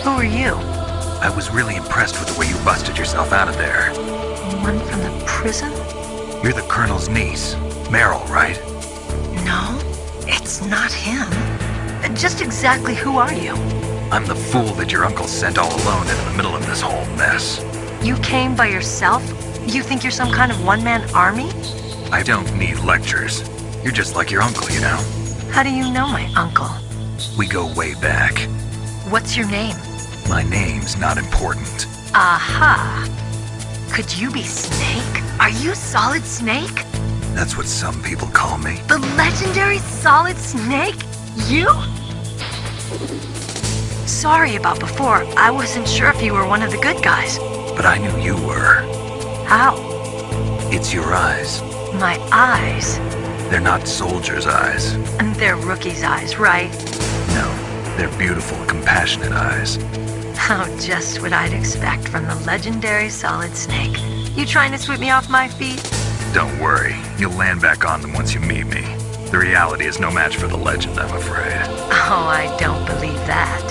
Who are you? I was really impressed with the way you busted yourself out of there. One from the prison? You're the Colonel's niece, Meryl, right? No, it's not him. Just exactly who are you? I'm the fool that your uncle sent all alone into the middle of this whole mess. You came by yourself? You think you're some kind of one-man army? I don't need lectures. You're just like your uncle, you know? How do you know my uncle? We go way back. What's your name? My name's not important. Aha! Could you be Snake? Are you Solid Snake? That's what some people call me. The legendary Solid Snake? You? Sorry about before. I wasn't sure if you were one of the good guys. But I knew you were. How? It's your eyes. My eyes? They're not soldiers' eyes. And they're rookies' eyes, right? No, they're beautiful, compassionate eyes. Oh, just what I'd expect from the legendary Solid Snake. You trying to sweep me off my feet? Don't worry, you'll land back on them once you meet me. The reality is no match for the legend, I'm afraid. Oh, I don't believe that.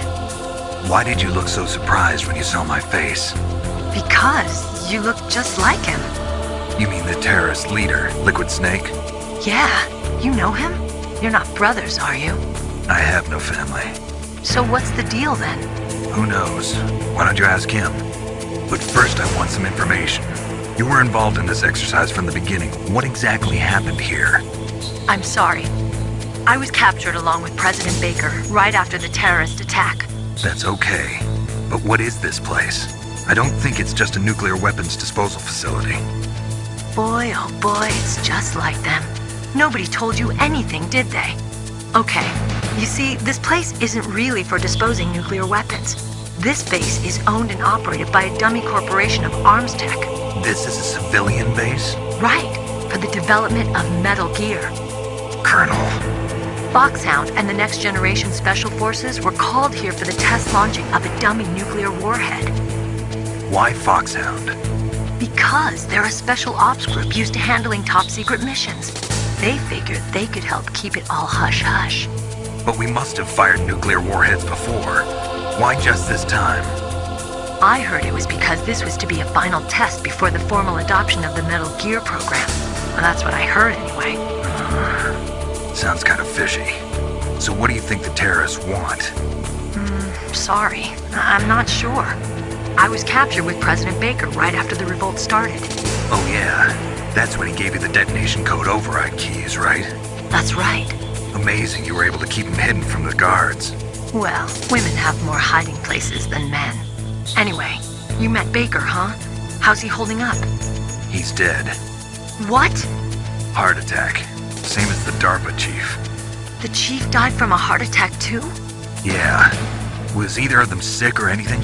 Why did you look so surprised when you saw my face? Because you look just like him. You mean the terrorist leader, Liquid Snake? Yeah, you know him? You're not brothers, are you? I have no family. So what's the deal then? Who knows? Why don't you ask him? But first I want some information. You were involved in this exercise from the beginning. What exactly happened here? I'm sorry. I was captured along with President Baker right after the terrorist attack. That's okay. But what is this place? I don't think it's just a nuclear weapons disposal facility. Boy, oh boy, it's just like them. Nobody told you anything, did they? Okay, you see, this place isn't really for disposing nuclear weapons. This base is owned and operated by a dummy corporation of arms tech. This is a civilian base? Right, for the development of Metal Gear. Colonel. Foxhound and the Next Generation Special Forces were called here for the test launching of a dummy nuclear warhead. Why Foxhound? Because they're a special ops group used to handling top-secret missions. They figured they could help keep it all hush-hush. But we must have fired nuclear warheads before. Why just this time? I heard it was because this was to be a final test before the formal adoption of the Metal Gear program. Well, that's what I heard anyway. Sounds kind of fishy. So what do you think the terrorists want? Sorry, I'm not sure. I was captured with President Baker right after the revolt started. Oh yeah, that's when he gave you the detonation code override keys, right? That's right. Amazing you were able to keep him hidden from the guards. Well, women have more hiding places than men. Anyway, you met Baker, huh? How's he holding up? He's dead. What? Heart attack. Same as the DARPA chief. The chief died from a heart attack too? Yeah. Was either of them sick or anything?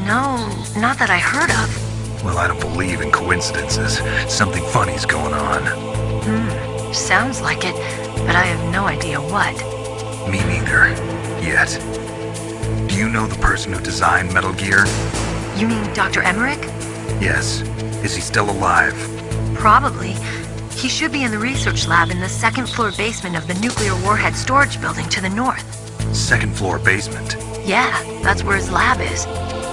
No, not that I heard of. Well, I don't believe in coincidences. Something funny's going on. Sounds like it, but I have no idea what. Me neither. Yet. Do you know the person who designed Metal Gear? You mean Dr. Emmerich? Yes. Is he still alive? Probably. He should be in the research lab in the second-floor basement of the nuclear warhead storage building to the north. Second floor basement? Yeah, that's where his lab is.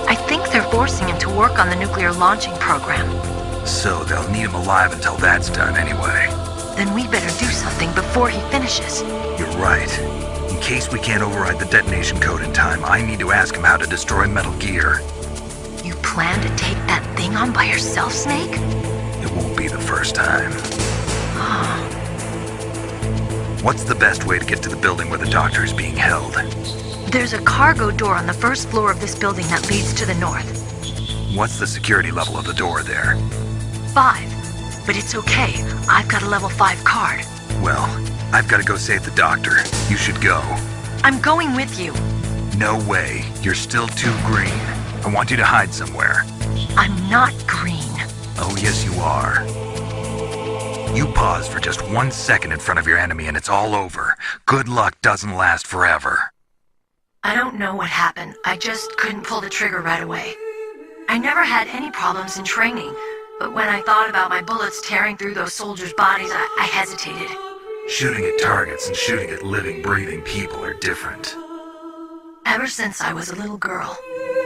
I think they're forcing him to work on the nuclear launching program. So they'll need him alive until that's done anyway. Then we better do something before he finishes. You're right. In case we can't override the detonation code in time, I need to ask him how to destroy Metal Gear. You plan to take that thing on by yourself, Snake? It won't be the first time. What's the best way to get to the building where the doctor is being held? There's a cargo door on the first floor of this building that leads to the north. What's the security level of the door there? 5. But it's okay. I've got a level 5 card. Well, I've got to go save the doctor. You should go. I'm going with you. No way. You're still too green. I want you to hide somewhere. I'm not green. Oh, yes, you are. You pause for just 1 second in front of your enemy and it's all over. Good luck doesn't last forever. I don't know what happened. I just couldn't pull the trigger right away. I never had any problems in training, but when I thought about my bullets tearing through those soldiers' bodies, I hesitated. Shooting at targets and shooting at living, breathing people are different. Ever since I was a little girl,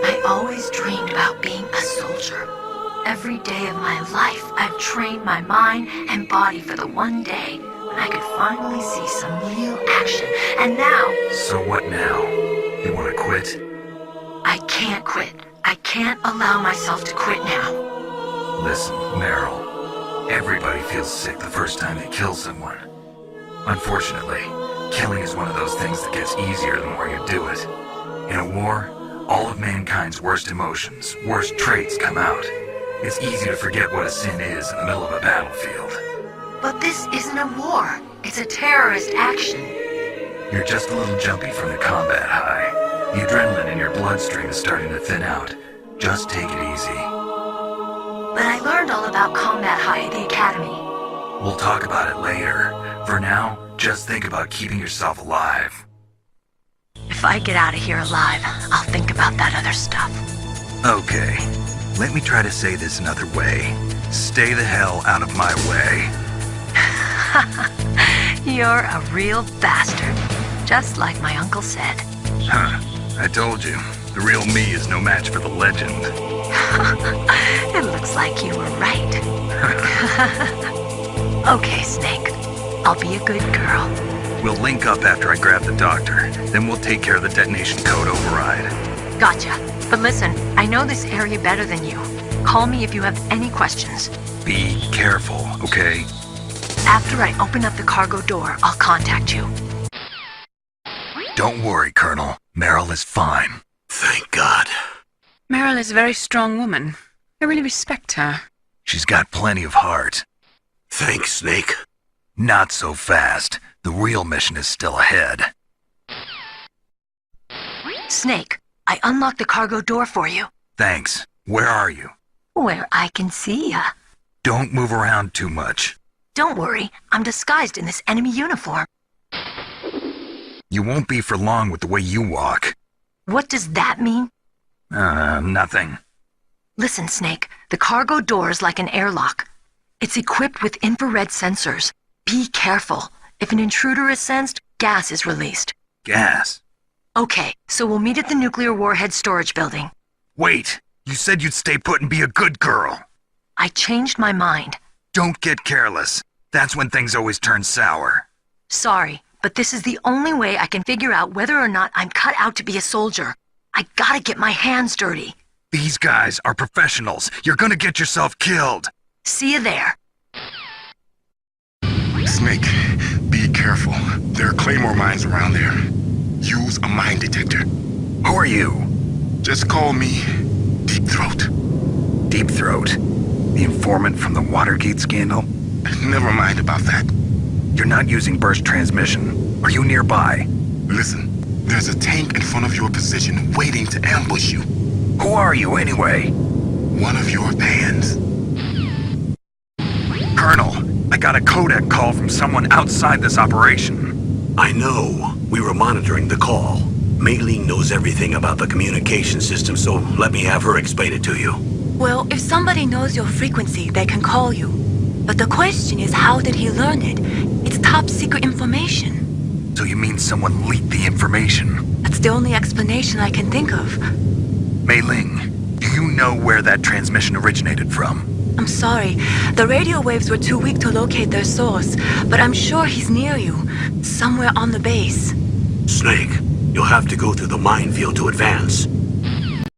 I always dreamed about being a soldier. Every day of my life, I've trained my mind and body for the one day when I could finally see some real action. And now... So what now? You want to quit? I can't quit. I can't allow myself to quit now. Listen, Meryl. Everybody feels sick the first time they kill someone. Unfortunately, killing is one of those things that gets easier the more you do it. In a war, all of mankind's worst emotions, worst traits come out. It's easy to forget what a sin is in the middle of a battlefield. But this isn't a war. It's a terrorist action. You're just a little jumpy from the combat high. The adrenaline in your bloodstream is starting to thin out. Just take it easy. But I learned all about combat high at the academy. We'll talk about it later. For now, just think about keeping yourself alive. If I get out of here alive, I'll think about that other stuff. Okay. Let me try to say this another way. Stay the hell out of my way. You're a real bastard. Just like my uncle said. Huh. I told you. The real me is no match for the legend. It looks like you were right. Okay, Snake. I'll be a good girl. We'll link up after I grab the doctor. Then we'll take care of the detonation code override. Gotcha. But listen, I know this area better than you. Call me if you have any questions. Be careful, okay? After I open up the cargo door, I'll contact you. Don't worry, Colonel. Meryl is fine. Thank God. Meryl is a very strong woman. I really respect her. She's got plenty of heart. Thanks, Snake. Not so fast. The real mission is still ahead. Snake, I unlocked the cargo door for you. Thanks. Where are you? Where I can see ya. Don't move around too much. Don't worry, I'm disguised in this enemy uniform. You won't be for long with the way you walk. What does that mean? Nothing. Listen, Snake, the cargo door is like an airlock. It's equipped with infrared sensors. Be careful. If an intruder is sensed, gas is released. Gas? Okay, so we'll meet at the nuclear warhead storage building. Wait! You said you'd stay put and be a good girl. I changed my mind. Don't get careless. That's when things always turn sour. Sorry, but this is the only way I can figure out whether or not I'm cut out to be a soldier. I gotta get my hands dirty. These guys are professionals. You're gonna get yourself killed. See you there. Snake, be careful. There are claymore mines around there. Use a mine detector. Who are you? Just call me Deep Throat. Deep Throat? The informant from the Watergate scandal? Never mind about that. You're not using burst transmission. Are you nearby? Listen, there's a tank in front of your position waiting to ambush you. Who are you anyway? One of your fans. Colonel, I got a codec call from someone outside this operation. I know. We were monitoring the call. Mei-Ling knows everything about the communication system, so let me have her explain it to you. Well, if somebody knows your frequency, they can call you. But the question is, how did he learn it? It's top secret information. So you mean someone leaked the information? That's the only explanation I can think of. Mei-Ling, do you know where that transmission originated from? I'm sorry. The radio waves were too weak to locate their source, but I'm sure he's near you, somewhere on the base. Snake, you'll have to go through the minefield to advance.